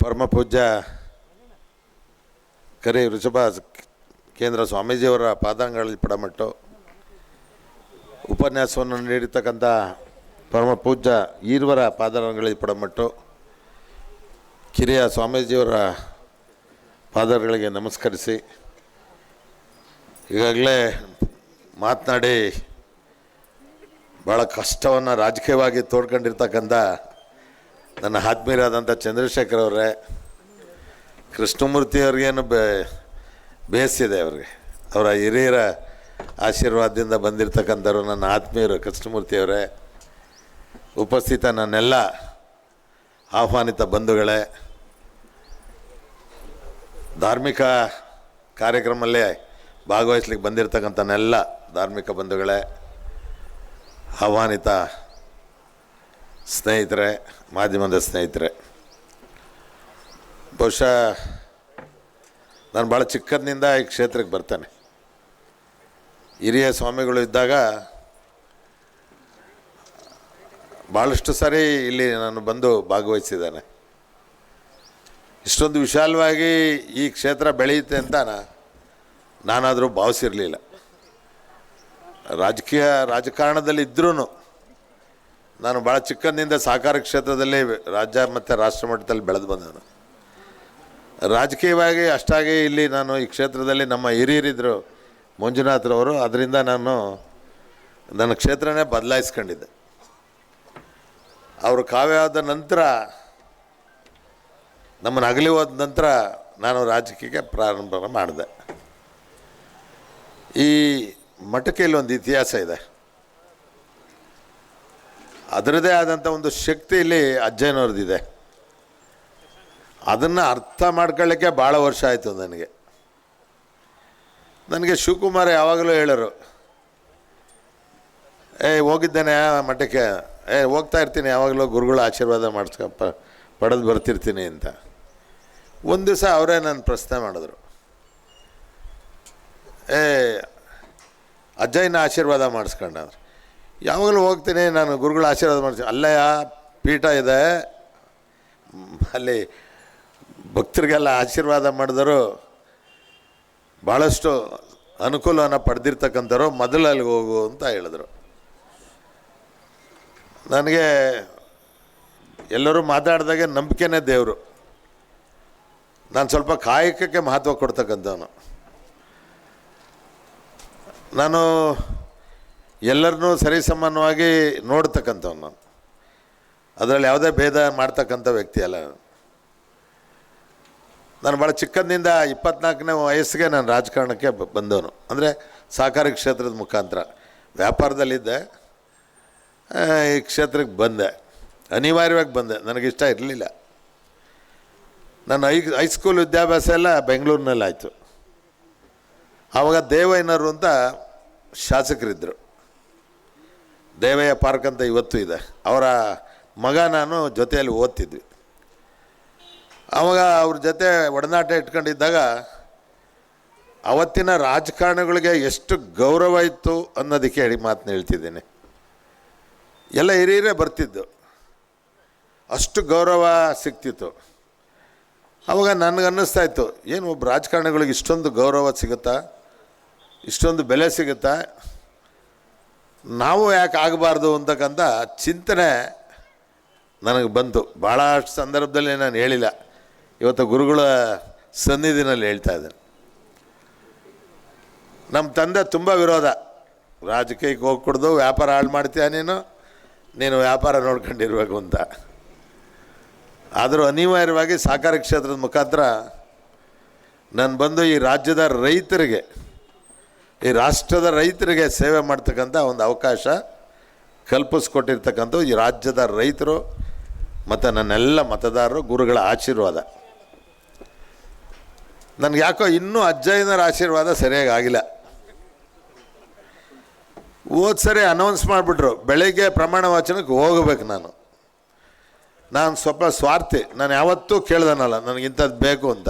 ಪರಮ ಪೂಜ್ಯ ಕರೆ ವೃಷಭ ಕೇಂದ್ರ ಸ್ವಾಮೀಜಿಯವರ ಪಾದಾಂಗಳಲ್ಲಿ ಪಡಮಟ್ಟು ಉಪನ್ಯಾಸವನ್ನು ನೀಡಿರ್ತಕ್ಕಂಥ ಪರಮ ಪೂಜ್ಯ ಈರ್ವರ ಪಾದಾಂಗಳಲ್ಲಿ ಪಡಮಟ್ಟು ಕಿರಿಯ ಸ್ವಾಮೀಜಿಯವರ ಪಾದಗಳಿಗೆ ನಮಸ್ಕರಿಸಿ ಈಗಾಗಲೇ ಮಾತನಾಡಿ ಭಾಳ ಕಷ್ಟವನ್ನು ರಾಜಕೀಯವಾಗಿ ತೋಡ್ಕೊಂಡಿರ್ತಕ್ಕಂಥ ನನ್ನ ಆತ್ಮೀಯರಾದಂಥ ಚಂದ್ರಶೇಖರ್ ಅವರೇ, ಕೃಷ್ಣಮೂರ್ತಿಯವ್ರಿಗೇನು ಬೇಸಿದೆ ಅವ್ರಿಗೆ, ಅವರ ಹಿರಿಯರ ಆಶೀರ್ವಾದದಿಂದ ಬಂದಿರತಕ್ಕಂಥವ್ರು ನನ್ನ ಆತ್ಮೀಯರು ಕೃಷ್ಣಮೂರ್ತಿಯವರೇ, ಉಪಸ್ಥಿತ ನನ್ನೆಲ್ಲ ಆಹ್ವಾನಿತ ಬಂಧುಗಳೇ, ಧಾರ್ಮಿಕ ಕಾರ್ಯಕ್ರಮದಲ್ಲೇ ಭಾಗವಹಿಸ್ಲಿಕ್ಕೆ ಬಂದಿರತಕ್ಕಂಥ ನೆಲ್ಲ ಧಾರ್ಮಿಕ ಬಂಧುಗಳೇ, ಆಹ್ವಾನಿತ ಸ್ನೇಹಿತರೆ, ಮಾಧ್ಯಮದ ಸ್ನೇಹಿತರೆ, ಬಹುಶಃ ನಾನು ಭಾಳ ಚಿಕ್ಕಂದಿನಿಂದ ಈ ಕ್ಷೇತ್ರಕ್ಕೆ ಬರ್ತಾನೆ. ಹಿರಿಯ ಸ್ವಾಮಿಗಳು ಇದ್ದಾಗ ಭಾಳಷ್ಟು ಸಾರಿ ಇಲ್ಲಿ ನಾನು ಬಂದು ಭಾಗವಹಿಸಿದ್ದೇನೆ. ಇಷ್ಟೊಂದು ವಿಶಾಲವಾಗಿ ಈ ಕ್ಷೇತ್ರ ಬೆಳೆಯುತ್ತೆ ಅಂತ ನಾನಾದರೂ ಭಾವಿಸಿರಲಿಲ್ಲ. ರಾಜಕಾರಣದಲ್ಲಿ ಇದ್ರೂ ನಾನು ಭಾಳ ಚಿಕ್ಕಂದಿನಿಂದ ಸಹಕಾರ ಕ್ಷೇತ್ರದಲ್ಲಿ ರಾಜ್ಯ ಮತ್ತು ರಾಷ್ಟ್ರ ಮಟ್ಟದಲ್ಲಿ ಬೆಳೆದು ಬಂದವನು. ರಾಜಕೀಯವಾಗಿ ಅಷ್ಟಾಗಿ ಇಲ್ಲಿ ನಾನು ಈ ಕ್ಷೇತ್ರದಲ್ಲಿ ನಮ್ಮ ಹಿರಿಯರಿದ್ದರು ಮಂಜುನಾಥ್ರವರು, ಅದರಿಂದ ನಾನು ನನ್ನ ಕ್ಷೇತ್ರನೇ ಬದಲಾಯಿಸ್ಕೊಂಡಿದ್ದೆ. ಅವರು ಕಾವ್ಯವಾದ ನಂತರ, ನಮ್ಮನ್ನು ಅಗಲಿ ಹೋದ ನಂತರ ನಾನು ರಾಜಕೀಯಕ್ಕೆ ಪ್ರಾರಂಭ ಮಾಡಿದೆ. ಈ ಮಠಕ್ಕೆ ಇಲ್ಲೊಂದು ಇತಿಹಾಸ ಇದೆ, ಅದರದೇ ಆದಂಥ ಒಂದು ಶಕ್ತಿ ಇಲ್ಲಿ ಅಜ್ಜನವ್ರದ್ದಿದೆ. ಅದನ್ನು ಅರ್ಥ ಮಾಡ್ಕೊಳ್ಳೋಕ್ಕೆ ಭಾಳ ವರ್ಷ ಆಯಿತು ನನಗೆ ಶಿವಕುಮಾರ್ ಯಾವಾಗಲೂ ಹೇಳೋರು, ಹೋಗಿದ್ದೇನೆ ಮಠಕ್ಕೆ, ಹೋಗ್ತಾ ಇರ್ತೀನಿ ಯಾವಾಗಲೂ ಗುರುಗಳ ಆಶೀರ್ವಾದ ಪಡೆದು ಬರ್ತಿರ್ತೀನಿ ಅಂತ. ಒಂದು ದಿವಸ ಅವರೇ ನನ್ನ ಪ್ರಶ್ನೆ ಮಾಡಿದ್ರು, ಅಜ್ಜಯ್ಯನ ಆಶೀರ್ವಾದ ಮಾಡಿಸ್ಕೊಂಡ್ರೆ. ಯಾವಾಗಲೂ ಹೋಗ್ತೀನಿ ನಾನು ಗುರುಗಳ ಆಶೀರ್ವಾದ ಮಾಡ್ತೀನಿ, ಅಲ್ಲಯ್ಯ ಪೀಠ ಇದೆ, ಅಲ್ಲಿ ಭಕ್ತರಿಗೆಲ್ಲ ಆಶೀರ್ವಾದ ಮಾಡಿದರು, ಭಾಳಷ್ಟು ಅನುಕೂಲವನ್ನು ಪಡೆದಿರ್ತಕ್ಕಂಥವ್ರು, ಮೊದಲು ಅಲ್ಲಿಗೆ ಹೋಗು ಅಂತ ಹೇಳಿದ್ರು. ನನಗೆ ಎಲ್ಲರೂ ಮಾತಾಡಿದಾಗೆ ನಂಬಿಕೆನೇ ದೇವರು. ನಾನು ಸ್ವಲ್ಪ ಕಾಯಕಕ್ಕೆ ಮಹತ್ವ ಕೊಡ್ತಕ್ಕಂಥವನು. ನಾನು ಎಲ್ಲರನ್ನೂ ಸರಿಸಮಾನವಾಗಿ ನೋಡ್ತಕ್ಕಂಥವ್ನು. ನಾನು ಅದರಲ್ಲಿ ಯಾವುದೇ ಭೇದ ಮಾಡ್ತಕ್ಕಂಥ ವ್ಯಕ್ತಿ ಅಲ್ಲ. ನಾನು ಭಾಳ ಚಿಕ್ಕಂದಿಂದ 24ನೇ ವಯಸ್ಸಿಗೆ ನಾನು ರಾಜಕಾರಣಕ್ಕೆ ಬಂದವನು. ಅಂದರೆ ಸಹಕಾರಿ ಕ್ಷೇತ್ರದ ಮುಖಾಂತರ ವ್ಯಾಪಾರದಲ್ಲಿದ್ದೆ, ಈ ಕ್ಷೇತ್ರಕ್ಕೆ ಬಂದೆ, ಅನಿವಾರ್ಯವಾಗಿ ಬಂದೆ, ನನಗಿಷ್ಟ ಇರಲಿಲ್ಲ. ನನ್ನ ಹೈಸ್ಕೂಲ್ ವಿದ್ಯಾಭ್ಯಾಸ ಎಲ್ಲ ಬೆಂಗಳೂರಿನಲ್ಲಾಯಿತು. ಆವಾಗ ದೇವಯ್ಯನವರು ಅಂತ ಶಾಸಕರಿದ್ದರು, ದೇವಯ್ಯ ಪಾರ್ಕ್ ಅಂತ ಇವತ್ತು ಇದೆ, ಅವರ ಮಗ ನಾನು ಜೊತೆಯಲ್ಲಿ ಓದ್ತಿದ್ವಿ. ಆವಾಗ ಅವ್ರ ಜೊತೆ ಒಡನಾಟ ಇಟ್ಕೊಂಡಿದ್ದಾಗ ಅವತ್ತಿನ ರಾಜಕಾರಣಿಗಳಿಗೆ ಎಷ್ಟು ಗೌರವ ಇತ್ತು ಅನ್ನೋದಕ್ಕೆ ಹೇಳಿ ಮಾತನ್ನ ಹೇಳ್ತಿದ್ದೀನಿ. ಎಲ್ಲ ಹಿರಿಯರೇ ಬರ್ತಿದ್ದು, ಅಷ್ಟು ಗೌರವ ಸಿಗ್ತಿತ್ತು. ಆವಾಗ ನನಗನ್ನಿಸ್ತಾ ಇತ್ತು, ಏನು ಒಬ್ಬ ರಾಜಕಾರಣಿಗಳಿಗೆ ಇಷ್ಟೊಂದು ಗೌರವ ಸಿಗುತ್ತಾ, ಇಷ್ಟೊಂದು ಬೆಲೆ ಸಿಗುತ್ತಾ, ನಾವು ಯಾಕೆ ಆಗಬಾರ್ದು ಅಂತಕ್ಕಂಥ ಚಿಂತನೆ ನನಗೆ ಬಂತು. ಭಾಳ ಸಂದರ್ಭದಲ್ಲಿ ನಾನು ಹೇಳಿಲ್ಲ, ಇವತ್ತು ಗುರುಗಳ ಸನ್ನಿಧಿನಲ್ಲಿ ಹೇಳ್ತಾ ಇದ್ದೇನೆ. ನಮ್ಮ ತಂದೆ ತುಂಬ ವಿರೋಧ, ರಾಜಕೀಯಕ್ಕೆ ಹೋಗ್ಕೊಡ್ದು ವ್ಯಾಪಾರ ಹಾಳು ಮಾಡ್ತೀಯ ನೀನು ವ್ಯಾಪಾರ ನೋಡ್ಕೊಂಡಿರ್ಬೇಕು ಅಂತ. ಆದರೂ ಅನಿವಾರ್ಯವಾಗಿ ಸಹಕಾರಿ ಕ್ಷೇತ್ರದ ಮುಖಾಂತರ ನಾನು ಬಂದು ಈ ರಾಜ್ಯದ ರೈತರಿಗೆ, ಈ ರಾಷ್ಟ್ರದ ರೈತರಿಗೆ ಸೇವೆ ಮಾಡ್ತಕ್ಕಂಥ ಒಂದು ಅವಕಾಶ ಕಲ್ಪಿಸ್ಕೊಟ್ಟಿರ್ತಕ್ಕಂಥ ಈ ರಾಜ್ಯದ ರೈತರು ಮತ್ತು ನನ್ನೆಲ್ಲ ಮತದಾರರು ಗುರುಗಳ ಆಶೀರ್ವಾದ. ನನಗೆ ಯಾಕೋ ಇನ್ನೂ ಅಜ್ಜಯ್ಯನರ ಆಶೀರ್ವಾದ ಸರಿಯಾಗಿ ಆಗಿಲ್ಲ. ಹೋದ ಸರಿ ಅನೌನ್ಸ್ ಮಾಡಿಬಿಟ್ರು, ಬೆಳಗ್ಗೆ ಪ್ರಮಾಣ ವಾಚನಕ್ಕೆ ಹೋಗಬೇಕು. ನಾನು ಸ್ವಲ್ಪ ಸ್ವಾರ್ಥಿ, ನಾನು ಯಾವತ್ತೂ ಕೇಳ್ದನಲ್ಲ ನನಗಿಂಥದ್ದು ಬೇಕು ಅಂತ.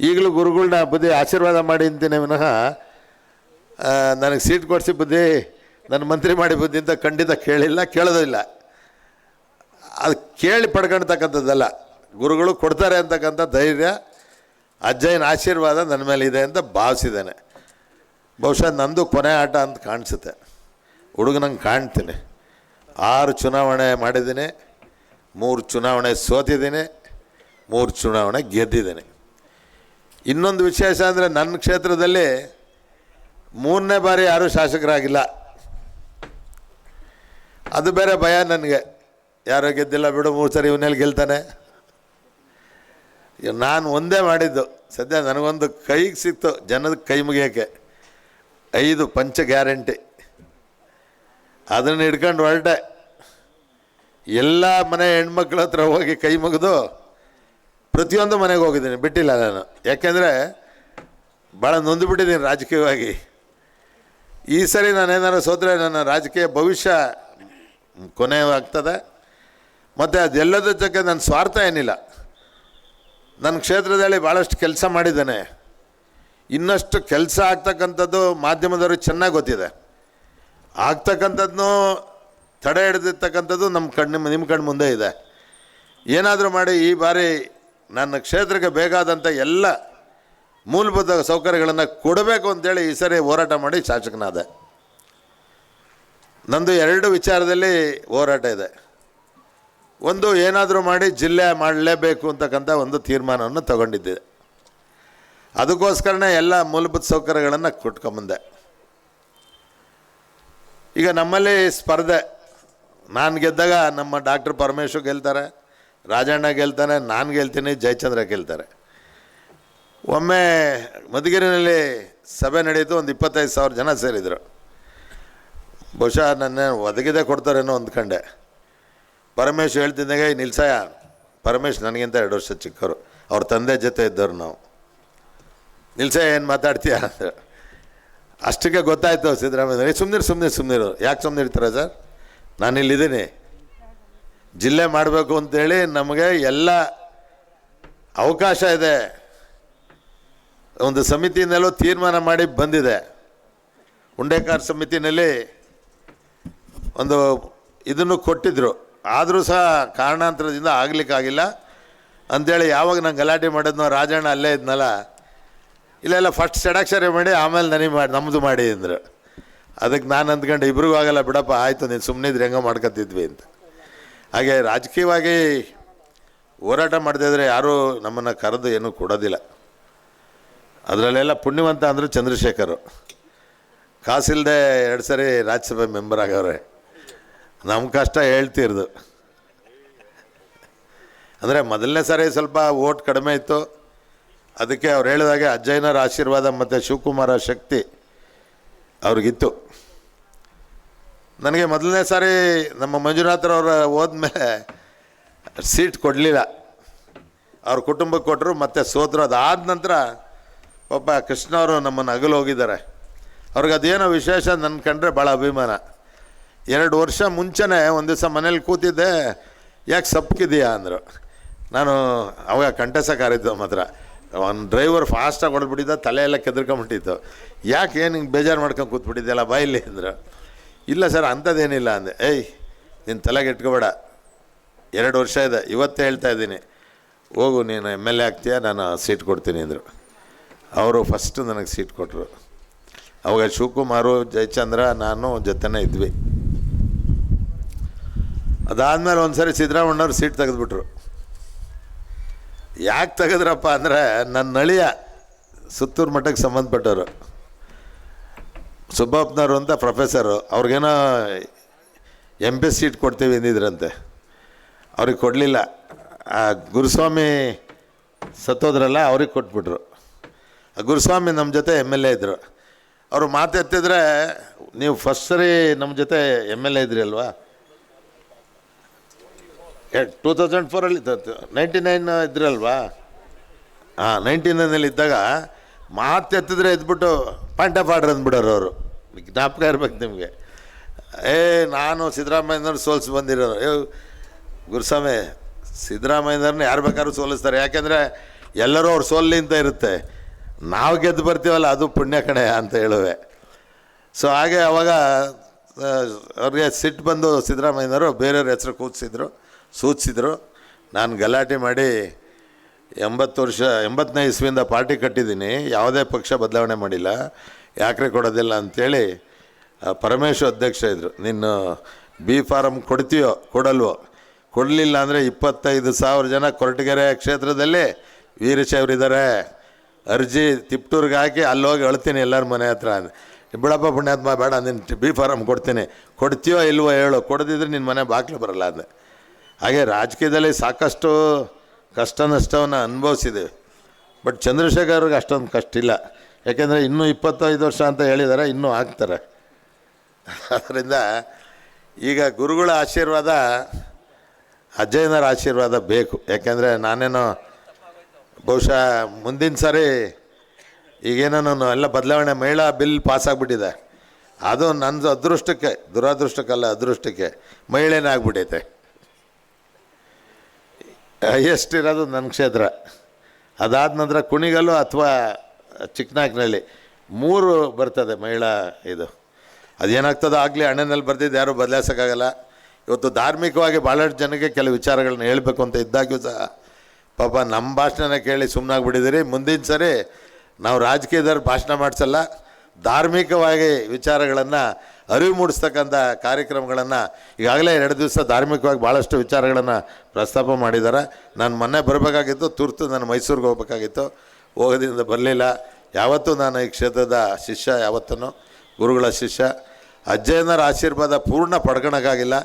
ಈಗಲೂ ಗುರುಗಳನ್ನ ಬುದ್ಧಿ ಆಶೀರ್ವಾದ ಮಾಡಿ ಅಂತೀನಿ ವಿನಃ ನನಗೆ ಸೀಟ್ ಕೊಡಿಸಿ ಬುದ್ಧಿ, ನನ್ನ ಮಂತ್ರಿ ಮಾಡಿ ಬುದ್ಧಿ ಅಂತ ಖಂಡಿತ ಕೇಳಿಲ್ಲ, ಕೇಳೋದಿಲ್ಲ. ಅದು ಕೇಳಿ ಪಡ್ಕೊಳ್ತಕ್ಕಂಥದ್ದಲ್ಲ. ಗುರುಗಳು ಕೊಡ್ತಾರೆ ಅಂತಕ್ಕಂಥ ಧೈರ್ಯ ಅಜ್ಜಯ್ಯನ ಆಶೀರ್ವಾದ ನನ್ನ ಮೇಲೆ ಇದೆ ಅಂತ ಭಾವಿಸಿದ್ದೇನೆ. ಬಹುಶಃ ನಂದು ಕೊನೆ ಆಟ ಅಂತ ಕಾಣಿಸುತ್ತೆ. ಹುಡುಗನಂಗೆ ಕಾಣ್ತೀನಿ. 6 ಚುನಾವಣೆ ಮಾಡಿದ್ದೀನಿ, 3 ಚುನಾವಣೆ ಸೋತಿದ್ದೀನಿ, 3 ಚುನಾವಣೆ ಗೆದ್ದಿದ್ದೀನಿ. ಇನ್ನೊಂದು ವಿಶೇಷ ಅಂದರೆ ನನ್ನ ಕ್ಷೇತ್ರದಲ್ಲಿ 3ನೇ ಬಾರಿ ಯಾರೂ ಶಾಸಕರಾಗಿಲ್ಲ. ಅದು ಬೇರೆ ಭಯ ನನಗೆ. ಯಾರೋ ಗೆದ್ದಿಲ್ಲ ಬಿಡು, 3 ಸರಿ ಇವನಲ್ಲಿ ಗೆಲ್ತಾನೆ. ನಾನು ಒಂದೇ ಮಾಡಿದ್ದು. ಸದ್ಯ ನನಗೊಂದು ಕೈಗೆ ಸಿಕ್ತು, ಜನದ ಕೈ ಮುಗಿಯೋಕ್ಕೆ 5 ಪಂಚ ಗ್ಯಾರಂಟಿ. ಅದನ್ನು ಹಿಡ್ಕೊಂಡು ಹೊರಟೆ. ಎಲ್ಲ ಮನೆ ಹೆಣ್ಮಕ್ಳ ಹತ್ರ ಹೋಗಿ ಕೈ ಮುಗಿದು ಪ್ರತಿಯೊಂದು ಮನೆಗೆ ಹೋಗಿದ್ದೀನಿ, ಬಿಟ್ಟಿಲ್ಲ ನಾನು. ಯಾಕೆಂದರೆ ಭಾಳ ನೊಂದುಬಿಟ್ಟಿದ್ದೀನಿ ರಾಜಕೀಯವಾಗಿ. ಈ ಸರಿ ನಾನೇನಾದ್ರು ಸೋತ್ರೆ ನನ್ನ ರಾಜಕೀಯ ಭವಿಷ್ಯ ಕೊನೆಯಾಗ್ತದೆ. ಮತ್ತು ಅದೆಲ್ಲದ್ರ ಜೊತೆ ನನ್ನ ಸ್ವಾರ್ಥ ಏನಿಲ್ಲ. ನನ್ನ ಕ್ಷೇತ್ರದಲ್ಲಿ ಭಾಳಷ್ಟು ಕೆಲಸ ಮಾಡಿದ್ದೇನೆ. ಇನ್ನಷ್ಟು ಕೆಲಸ ಆಗ್ತಕ್ಕಂಥದ್ದು ಮಾಧ್ಯಮದವ್ರಿಗೆ ಚೆನ್ನಾಗಿ ಗೊತ್ತಿದೆ. ಆಗ್ತಕ್ಕಂಥದ್ದನ್ನು ತಡೆ ಹಿಡಿದಿರ್ತಕ್ಕಂಥದ್ದು ನಿಮ್ಮ ಕಣ್ಣು ಮುಂದೆ ಇದೆ. ಏನಾದರೂ ಮಾಡಿ ಈ ಬಾರಿ ನನ್ನ ಕ್ಷೇತ್ರಕ್ಕೆ ಬೇಕಾದಂಥ ಎಲ್ಲ ಮೂಲಭೂತ ಸೌಕರ್ಯಗಳನ್ನು ಕೊಡಬೇಕು ಅಂತೇಳಿ ಈ ಸರಿ ಹೋರಾಟ ಮಾಡಿ ಶಾಸಕನಾದೆ. ನಂದು 2 ವಿಚಾರದಲ್ಲಿ ಹೋರಾಟ ಇದೆ. ಒಂದು, ಏನಾದರೂ ಮಾಡಿ ಜಿಲ್ಲೆ ಮಾಡಲೇಬೇಕು ಅಂತಕ್ಕಂಥ ಒಂದು ತೀರ್ಮಾನವನ್ನು ತಗೊಂಡಿದ್ದೆ. ಅದಕ್ಕೋಸ್ಕರನೇ ಎಲ್ಲ ಮೂಲಭೂತ ಸೌಕರ್ಯಗಳನ್ನು ಕೊಟ್ಕೊಂಬಂದೆ. ಈಗ ನಮ್ಮಲ್ಲಿ ಸ್ಪರ್ಧೆ. ನಾನು ಗೆದ್ದಾಗ ನಮ್ಮ ಡಾಕ್ಟರ್ ಪರಮೇಶ್ವರ್ ಗೆಲ್ತಾರೆ, ರಾಜಣ್ಣ ಗೆಲ್ತಾನೆ, ನಾನು ಗೆಲ್ತೀನಿ, ಜಯಚಂದ್ರ ಗೆಲ್ತಾರೆ. ಒಮ್ಮೆ ಮಧುಗಿರಿನಲ್ಲಿ ಸಭೆ ನಡೀತು. ಒಂದು 25,000 ಜನ ಸೇರಿದರು. ಬಹುಶಃ ನನ್ನ ಒದಗಿದೆ ಕೊಡ್ತಾರೇನೋ ಅಂದ್ಕೊಂಡೆ. ಪರಮೇಶ್ ಹೇಳ್ತಿದ್ದಾಗ, ನಿಲ್ಸಯ್ಯ, ಪರಮೇಶ್ ನನಗಿಂತ 2 ವರ್ಷ ಚಿಕ್ಕವರು, ಅವ್ರ ತಂದೆ ಜೊತೆ ಇದ್ದವ್ರು ನಾವು. ನಿಲ್ಸಯ್ಯ, ಏನು ಮಾತಾಡ್ತೀಯ ಅಂತ. ಅಷ್ಟಕ್ಕೆ ಗೊತ್ತಾಯ್ತು ಸಿದ್ದರಾಮಯ್ಯ. ಸುಮ್ಮನಿರು. ಯಾಕೆ ಸುಮ್ಮನಿರ್ತಾರೆ ಸರ್? ನಾನಿಲ್ಲಿದ್ದೀನಿ. ಜಿಲ್ಲೆ ಮಾಡಬೇಕು ಅಂತೇಳಿ ನಮಗೆ ಎಲ್ಲ ಅವಕಾಶ ಇದೆ. ಒಂದು ಸಮಿತಿನಲ್ಲೂ ತೀರ್ಮಾನ ಮಾಡಿ ಬಂದಿದೆ. ಉಂಡೇಕಾರ್ ಸಮಿತಿನಲ್ಲಿ ಒಂದು ಇದನ್ನು ಕೊಟ್ಟಿದ್ದರು. ಆದರೂ ಸಹ ಕಾರಣಾಂತರದಿಂದ ಆಗಲಿಕ್ಕಾಗಿಲ್ಲ ಅಂಥೇಳಿ ಯಾವಾಗ ನಾನು ಗಲಾಟೆ ಮಾಡಿದ್ನೋ, ರಾಜಣ್ಣ ಅಲ್ಲೇ ಇದ್ನಲ್ಲ, ಇಲ್ಲ ಫಸ್ಟ್ ಷಡಾಕ್ಷರಿ ಮಾಡಿ ಆಮೇಲೆ ನನಗೆ ಮಾಡಿ ನಮ್ಮದು ಮಾಡಿ ಅಂದರು. ಅದಕ್ಕೆ ನಾನು ಅಂದ್ಕೊಂಡು ಇಬ್ರಿಗೂ ಆಗಲ್ಲ ಬಿಡಪ್ಪ, ಆಯಿತು ನೀನು ಸುಮ್ಮನಿದ್ರೆ ಹೆಂಗೋ ಮಾಡ್ಕೊತಿದ್ವಿ ಅಂತ. ಹಾಗೆ ರಾಜಕೀಯವಾಗಿ ಹೋರಾಟ ಮಾಡ್ತಾಯಿದ್ರೆ ಯಾರೂ ನಮ್ಮನ್ನು ಕರೆದು ಏನೂ ಕೊಡೋದಿಲ್ಲ. ಅದರಲ್ಲೆಲ್ಲ ಪುಣ್ಯವಂತ ಅಂದರು ಚಂದ್ರಶೇಖರು. ಕಾಸಿಲ್ಲದೆ 2 ಸರಿ ರಾಜ್ಯಸಭೆ ಮೆಂಬರ್ ಆಗವ್ರೆ. ನಮ್ಮ ಕಷ್ಟ ಹೇಳ್ತಿರ್ದು. ಅಂದರೆ ಮೊದಲನೇ ಸಾರಿ ಸ್ವಲ್ಪ ಓಟ್ ಕಡಿಮೆ ಇತ್ತು. ಅದಕ್ಕೆ ಅವ್ರು ಹೇಳಿದಾಗೆ ಅಜ್ಜಯ್ಯನವರ ಆಶೀರ್ವಾದ ಮತ್ತು ಶಿವಕುಮಾರ ಶಕ್ತಿ ಅವ್ರಿಗಿತ್ತು. ನನಗೆ ಮೊದಲನೇ ಸಾರಿ ನಮ್ಮ ಮಂಜುನಾಥರವ್ರ ಹೋದ್ಮೇಲೆ ಸೀಟ್ ಕೊಡಲಿಲ್ಲ. ಅವ್ರ ಕುಟುಂಬಕ್ಕೆ ಕೊಟ್ಟರು, ಮತ್ತು ಸೋತರು. ಅದಾದ ನಂತರ ಒಬ್ಬ ಕೃಷ್ಣ ಅವರು ನಮ್ಮನ್ನು ಅಗಲು ಹೋಗಿದ್ದಾರೆ. ಅವ್ರಿಗೆ ಅದೇನೋ ವಿಶೇಷ ನನ್ನ ಕಂಡ್ರೆ ಭಾಳ ಅಭಿಮಾನ. 2 ವರ್ಷ ಮುಂಚೆನೇ ಒಂದು ದಿವಸ ಮನೇಲಿ ಕೂತಿದ್ದೆ, ಯಾಕೆ ಸಪ್ಪಗಿದೆಯಾ ಅಂದರು. ನಾನು ಅವಾಗ ಕಂಠಸಕ್ಕಾರಿದ್ದು ಮಾತ್ರ. ಒಂದು ಡ್ರೈವರ್ ಫಾಸ್ಟಾಗಿ ಹೊಡೆದ್ಬಿಟ್ಟಿದ್ದ, ತಲೆ ಎಲ್ಲ ಕೆದರ್ಕೊಂಬಿಟ್ಟಿತ್ತು. ಯಾಕೆ ಏನು ಹಿಂಗೆ ಬೇಜಾರು ಮಾಡ್ಕೊಂಡು ಕೂತ್ಬಿಟ್ಟಿದ್ದೆಲ್ಲ ಬಾಯಲ್ಲಿ ಅಂದರು. ಇಲ್ಲ ಸರ್, ಅಂಥದ್ದೇನಿಲ್ಲ ಅಂದೆ. ನೀನು ತಲೆಗೆ ಇಟ್ಕೋಬೇಡ, 2 ವರ್ಷ ಇದೆ, ಇವತ್ತೇ ಹೇಳ್ತಾ ಇದ್ದೀನಿ, ಹೋಗು ನೀನು MLA ಆಗ್ತೀಯ, ನಾನು ಸೀಟ್ ಕೊಡ್ತೀನಿ ಅಂದರು. ಅವರು ಫಸ್ಟು ನನಗೆ ಸೀಟ್ ಕೊಟ್ಟರು. ಅವಾಗ ಶಿವಕುಮಾರು, ಜಯಚಂದ್ರ, ನಾನು ಜೊತೆನೇ ಇದ್ವಿ. ಅದಾದಮೇಲೆ ಒಂದು ಸರಿ ಸಿದ್ದರಾಮಣ್ಣವ್ರು ಸೀಟ್ ತೆಗೆದುಬಿಟ್ರು. ಯಾಕೆ ತೆಗೆದ್ರಪ್ಪ ಅಂದರೆ, ನನ್ನ ಅಳಿಯ ಸುತ್ತೂರು ಮಠಕ್ಕೆ ಸಂಬಂಧಪಟ್ಟವರು, ಸುಬ್ಬಪ್ಪನವರು ಅಂತ ಪ್ರೊಫೆಸರು, ಅವ್ರಿಗೇನೋ MP ಸೀಟ್ ಕೊಡ್ತೀವಿ ಅಂದಿದ್ರಂತೆ. ಅವ್ರಿಗೆ ಕೊಡಲಿಲ್ಲ. ಆ ಗುರುಸ್ವಾಮಿ ಸತ್ತೋದ್ರಲ್ಲ, ಅವ್ರಿಗೆ ಕೊಟ್ಬಿಟ್ರು. ಆ ಗುರುಸ್ವಾಮಿ ನಮ್ಮ ಜೊತೆ MLA ಇದ್ದರು. ಅವರು ಮಾತೆತ್ತಿದ್ರೆ, ನೀವು ಫಸ್ಟ್ ಸರಿ ನಮ್ಮ ಜೊತೆ MLA ಇದ್ರಿ ಅಲ್ವಾ, 2004 99 ಇದ್ರಲ್ವಾ, 99 ಇದ್ದಾಗ ಮಾತೆತ್ತಿದ್ರೆ ಎದ್ಬಿಟ್ಟು ಪಾಯಿಂಟ್ ಆಫ್ ಆರ್ಡರ್ ಅಂದ್ಬಿಡೋರು ಅವರು. ಜ್ಞಾಪಕ ಇರ್ಬೇಕು ನಿಮಗೆ. ನಾನು ಸಿದ್ದರಾಮಯ್ಯನವ್ರು ಸೋಲಿಸಿ ಬಂದಿರೋರು. ಗುರುಸ್ವಾಮಿ, ಸಿದ್ದರಾಮಯ್ಯನವ್ರನ್ನ ಯಾರು ಬೇಕಾದ್ರೂ ಸೋಲಿಸ್ತಾರೆ, ಯಾಕೆಂದರೆ ಎಲ್ಲರೂ ಅವ್ರು ಸೋಲ್ಲಿ ಅಂತ ಇರುತ್ತೆ, ನಾವು ಗೆದ್ದು ಬರ್ತೀವಲ್ಲ ಅದು ಪುಣ್ಯ ಕಣೆ ಅಂತ ಹೇಳುವೆ. ಸೊ ಹಾಗೆ ಅವಾಗ ಅವ್ರಿಗೆ ಸಿಟ್ಟು ಬಂದು ಸಿದ್ದರಾಮಯ್ಯನವರು ಬೇರೆಯವ್ರ ಹೆಸರು ಸೂಚಿಸಿದ್ರು. ನಾನು ಗಲಾಟೆ ಮಾಡಿ 80ನೇ ಇಸ್ವಿಯಿಂದ ಪಾರ್ಟಿ ಕಟ್ಟಿದ್ದೀನಿ, ಯಾವುದೇ ಪಕ್ಷ ಬದಲಾವಣೆ ಮಾಡಿಲ್ಲ, ಯಾಕ್ರೆ ಕೊಡೋದಿಲ್ಲ ಅಂಥೇಳಿ ಪರಮೇಶ್ವರ್ ಅಧ್ಯಕ್ಷ ಇದ್ದರು. ನೀನು ಬಿ ಫಾರಮ್ ಕೊಡ್ತೀಯೋ ಕೊಡಲ್ವೋ, ಕೊಡಲಿಲ್ಲ ಅಂದರೆ 25,000 ಜನ ಕೊರಟಗೆರೆ ಕ್ಷೇತ್ರದಲ್ಲಿ ವೀರಶೈವರಿದ್ದಾರೆ, ಅರ್ಜಿ ತಿಪ್ಟೂರ್ಗೆ ಹಾಕಿ ಅಲ್ಲೋಗಿ ಅಳ್ತೀನಿ ಎಲ್ಲರ ಮನೆ ಹತ್ರ. ಬಿಡಪ್ಪ ಪುಣ್ಯಾತ್ಮ ಬೇಡ, ನಿನ್ನ ಬಿ ಫಾರಮ್ ಕೊಡ್ತೀನಿ, ಕೊಡ್ತೀಯೋ ಇಲ್ವೋ ಹೇಳು, ಕೊಡದಿದ್ರೆ ನಿನ್ನ ಮನೆ ಬಾಗಿಲು ಬರಲ್ಲ ಅಂದೆ. ಹಾಗೆ ರಾಜಕೀಯದಲ್ಲಿ ಸಾಕಷ್ಟು ಕಷ್ಟ ನಷ್ಟವನ್ನು ಅನುಭವಿಸಿದ್ದೀವಿ. ಬಟ್ ಚಂದ್ರಶೇಖರ್ ಅವ್ರಿಗೆ ಅಷ್ಟೊಂದು ಕಷ್ಟ ಇಲ್ಲ, ಯಾಕೆಂದರೆ ಇನ್ನೂ 25 ವರ್ಷ ಅಂತ ಹೇಳಿದ್ದಾರೆ, ಇನ್ನೂ ಆಗ್ತಾರೆ. ಅದರಿಂದ ಈಗ ಗುರುಗಳ ಆಶೀರ್ವಾದ, ಅಜ್ಜಯ್ಯನರ ಆಶೀರ್ವಾದ ಬೇಕು. ಯಾಕೆಂದರೆ ನಾನೇನೋ ಬಹುಶಃ ಮುಂದಿನ ಸಾರಿ ಈಗೇನೋ ಎಲ್ಲ ಬದಲಾವಣೆ ಮಹಿಳಾ ಬಿಲ್ ಪಾಸಾಗ್ಬಿಟ್ಟಿದೆ, ಅದು ನನ್ನ ಅದೃಷ್ಟಕ್ಕೆ, ದುರಾದೃಷ್ಟಕ್ಕಲ್ಲ ಅದೃಷ್ಟಕ್ಕೆ ಮಹಿಳೆನೇ ಆಗ್ಬಿಟ್ಟೈತೆ. ಹೈಯೆಸ್ಟ್ ಇರೋದು ನನ್ನ ಕ್ಷೇತ್ರ. ಅದಾದ ನಂತರ ಕುಣಿಗಲ್ಲು ಅಥವಾ ಚಿಕ್ಕನಾಯಕನಹಳ್ಳಿ 3 ಬರ್ತದೆ ಮಹಿಳಾ ಇದು. ಅದೇನಾಗ್ತದೋ ಆಗಲಿ, ಅಣ್ಣನಲ್ಲಿ ಬರ್ದಿದ್ದು ಯಾರೂ ಬದಲಾಯಿಸೋಕ್ಕಾಗಲ್ಲ. ಇವತ್ತು ಧಾರ್ಮಿಕವಾಗಿ ಭಾಳಷ್ಟು ಜನಕ್ಕೆ ಕೆಲವು ವಿಚಾರಗಳನ್ನ ಹೇಳಬೇಕು ಅಂತ ಇದ್ದಾಗ್ಯೂ ಸಹ ಪಾಪ ನಮ್ಮ ಭಾಷಣನ ಕೇಳಿ ಸುಮ್ಮನಾಗ್ಬಿಟ್ಟಿದ್ದೀರಿ. ಮುಂದಿನ ಸರಿ ನಾವು ರಾಜಕೀಯದವ್ರು ಭಾಷಣ ಮಾಡಿಸಲ್ಲ, ಧಾರ್ಮಿಕವಾಗಿ ವಿಚಾರಗಳನ್ನು ಅರಿವು ಮೂಡಿಸ್ತಕ್ಕಂಥ ಕಾರ್ಯಕ್ರಮಗಳನ್ನು ಈಗಾಗಲೇ 2 ದಿವಸ ಧಾರ್ಮಿಕವಾಗಿ ಭಾಳಷ್ಟು ವಿಚಾರಗಳನ್ನು ಪ್ರಸ್ತಾಪ ಮಾಡಿದ್ದಾರೆ. ನಾನು ಮೊನ್ನೆ ಬರಬೇಕಾಗಿತ್ತು, ತುರ್ತು ನಾನು ಮೈಸೂರಿಗೆ ಹೋಗ್ಬೇಕಾಗಿತ್ತು, ಹೋಗೋದ್ರಿಂದ ಬರಲಿಲ್ಲ. ಯಾವತ್ತೂ ನಾನು ಈ ಕ್ಷೇತ್ರದ ಶಿಷ್ಯ, ಯಾವತ್ತೂ ಗುರುಗಳ ಶಿಷ್ಯ. ಅಜ್ಜಯ್ಯನರ ಆಶೀರ್ವಾದ ಪೂರ್ಣ ಪಡ್ಕೊಳಕ್ಕಾಗಿಲ್ಲ,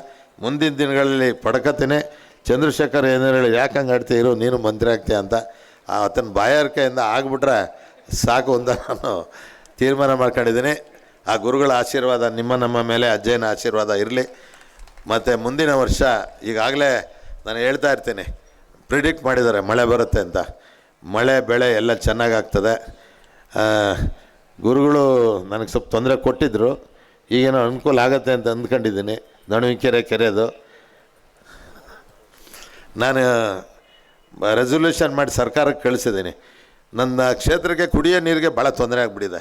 ಮುಂದಿನ ದಿನಗಳಲ್ಲಿ ಪಡ್ಕತೀನಿ. ಚಂದ್ರಶೇಖರ್ ಏನು ಹೇಳಿ, ಯಾಕೆ ಹಂಗೆ ಆಡ್ತೀರೋ ನೀನು ಮಂತ್ರಿ ಆಗ್ತೀಯ ಅಂತ ಆತನ ಬಾಯಾರಿಕೆಯಿಂದ ಆಗಿಬಿಟ್ರೆ ಸಾಕು ಅಂತ ನಾನು ತೀರ್ಮಾನ ಮಾಡ್ಕೊಂಡಿದ್ದೀನಿ. ಆ ಗುರುಗಳ ಆಶೀರ್ವಾದ ನಮ್ಮ ಮೇಲೆ, ಅಜ್ಜಯ್ಯನ ಆಶೀರ್ವಾದ ಇರಲಿ. ಮತ್ತು ಮುಂದಿನ ವರ್ಷ ಈಗಾಗಲೇ ನಾನು ಹೇಳ್ತಾ ಇರ್ತೀನಿ, ಪ್ರಿಡಿಕ್ಟ್ ಮಾಡಿದ್ದಾರೆ ಮಳೆ ಬರುತ್ತೆ ಅಂತ. ಮಳೆ ಬೆಳೆ ಎಲ್ಲ ಚೆನ್ನಾಗಾಗ್ತದೆ. ಗುರುಗಳು ನನಗೆ ಸ್ವಲ್ಪ ತೊಂದರೆ ಕೊಟ್ಟಿದ್ದರು, ಈಗೇನೋ ಅನುಕೂಲ ಆಗುತ್ತೆ ಅಂತ ಅಂದ್ಕೊಂಡಿದ್ದೀನಿ. ನಡುವಿಕೆರೆ ಕೆರೆದು ನಾನು ರೆಸೊಲ್ಯೂಷನ್ ಮಾಡಿ ಸರ್ಕಾರಕ್ಕೆ ಕಳಿಸಿದ್ದೀನಿ. ನನ್ನ ಕ್ಷೇತ್ರಕ್ಕೆ ಕುಡಿಯೋ ನೀರಿಗೆ ಭಾಳ ತೊಂದರೆ ಆಗಿಬಿಟ್ಟಿದೆ.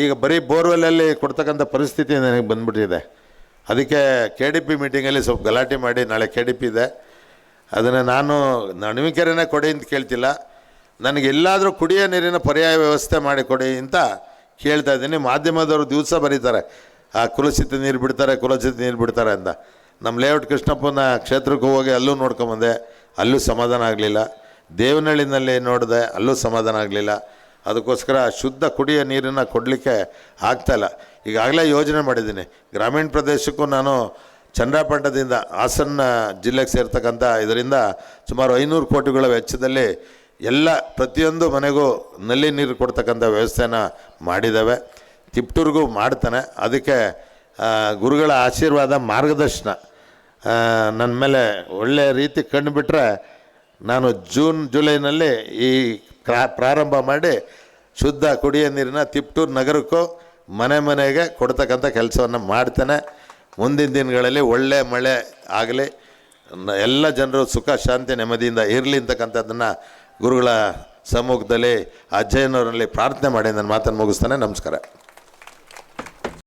ಈಗ ಬರೀ ಬೋರ್ವೆಲ್ಲಲ್ಲಿ ಕೊಡ್ತಕ್ಕಂಥ ಪರಿಸ್ಥಿತಿ ನನಗೆ ಬಂದುಬಿಟ್ಟಿದೆ. ಅದಕ್ಕೆ KDP ಮೀಟಿಂಗಲ್ಲಿ ಸ್ವಲ್ಪ ಗಲಾಟೆ ಮಾಡಿ, ನಾಳೆ KDP ಇದೆ, ಅದನ್ನು ನಾನು ನಡುವಿಕೆರೆನೇ ಕೊಡಿ ಅಂತ ಕೇಳ್ತಿಲ್ಲ, ನನಗೆಲ್ಲಾದರೂ ಕುಡಿಯೋ ನೀರಿನ ಪರ್ಯಾಯ ವ್ಯವಸ್ಥೆ ಮಾಡಿ ಕೊಡಿ ಅಂತ ಕೇಳ್ತಾ ಇದ್ದೀನಿ. ಮಾಧ್ಯಮದವರು ದಿವಸ ಬರೀತಾರೆ, ಕುಲಸಿತ ನೀರು ಬಿಡ್ತಾರೆ, ಕುಲಸಿತ ನೀರು ಬಿಡ್ತಾರೆ ಅಂತ. ನಮ್ಮ ಲೇಔಟ್ ಕೃಷ್ಣಪ್ಪನ ಕ್ಷೇತ್ರಕ್ಕೆ ಹೋಗಿ ಅಲ್ಲೂ ನೋಡ್ಕೊಂಬಂದೆ, ಅಲ್ಲೂ ಸಮಾಧಾನ ಆಗಲಿಲ್ಲ. ದೇವನಹಳ್ಳಿನಲ್ಲಿ ನೋಡಿದೆ, ಅಲ್ಲೂ ಸಮಾಧಾನ ಆಗಲಿಲ್ಲ. ಅದಕ್ಕೋಸ್ಕರ ಶುದ್ಧ ಕುಡಿಯೋ ನೀರನ್ನು ಕೊಡಲಿಕ್ಕೆ ಆಗ್ತಾಯಿಲ್ಲ. ಈಗಾಗಲೇ ಯೋಜನೆ ಮಾಡಿದ್ದೀನಿ, ಗ್ರಾಮೀಣ ಪ್ರದೇಶಕ್ಕೂ ನಾನು ಚನ್ನರಾಯಪಟ್ಟಣದಿಂದ ಹಾಸನ ಜಿಲ್ಲೆಗೆ ಸೇರ್ತಕ್ಕಂಥ ಇದರಿಂದ ಸುಮಾರು 500 ಕೋಟಿಗಳ ವೆಚ್ಚದಲ್ಲಿ ಎಲ್ಲ ಪ್ರತಿಯೊಂದು ಮನೆಗೂ ನಲ್ಲಿ ನೀರು ಕೊಡ್ತಕ್ಕಂಥ ವ್ಯವಸ್ಥೆನ ಮಾಡಿದ್ದಾವೆ. ತಿಪ್ಟೂರಿಗೂ ಮಾಡ್ತಾನೆ. ಅದಕ್ಕೆ ಗುರುಗಳ ಆಶೀರ್ವಾದ, ಮಾರ್ಗದರ್ಶನ ನನ್ನ ಮೇಲೆ ಒಳ್ಳೆಯ ರೀತಿ ಕಂಡುಬಿಟ್ರೆ ನಾನು ಜೂನ್ ಜುಲೈನಲ್ಲಿ ಈ ಪ್ರಾರಂಭ ಮಾಡಿ ಶುದ್ಧ ಕುಡಿಯೋ ನೀರನ್ನ ತಿಪ್ಟೂರು ನಗರಕ್ಕೂ ಮನೆ ಮನೆಗೆ ಕೊಡ್ತಕ್ಕಂಥ ಕೆಲಸವನ್ನು ಮಾಡ್ತೇನೆ. ಮುಂದಿನ ದಿನಗಳಲ್ಲಿ ಒಳ್ಳೆ ಮಳೆ ಆಗಲಿ, ಎಲ್ಲ ಜನರು ಸುಖ ಶಾಂತಿ ನೆಮ್ಮದಿಯಿಂದ ಇರಲಿ ಅಂತಕ್ಕಂಥದ್ದನ್ನು ಗುರುಗಳ ಸಮ್ಮುಖದಲ್ಲಿ ಅಜ್ಜಯ್ಯನವರಲ್ಲಿ ಪ್ರಾರ್ಥನೆ ಮಾಡಿ ನನ್ನ ಮಾತನ್ನು ಮುಗಿಸ್ತಾನೆ. ನಮಸ್ಕಾರ.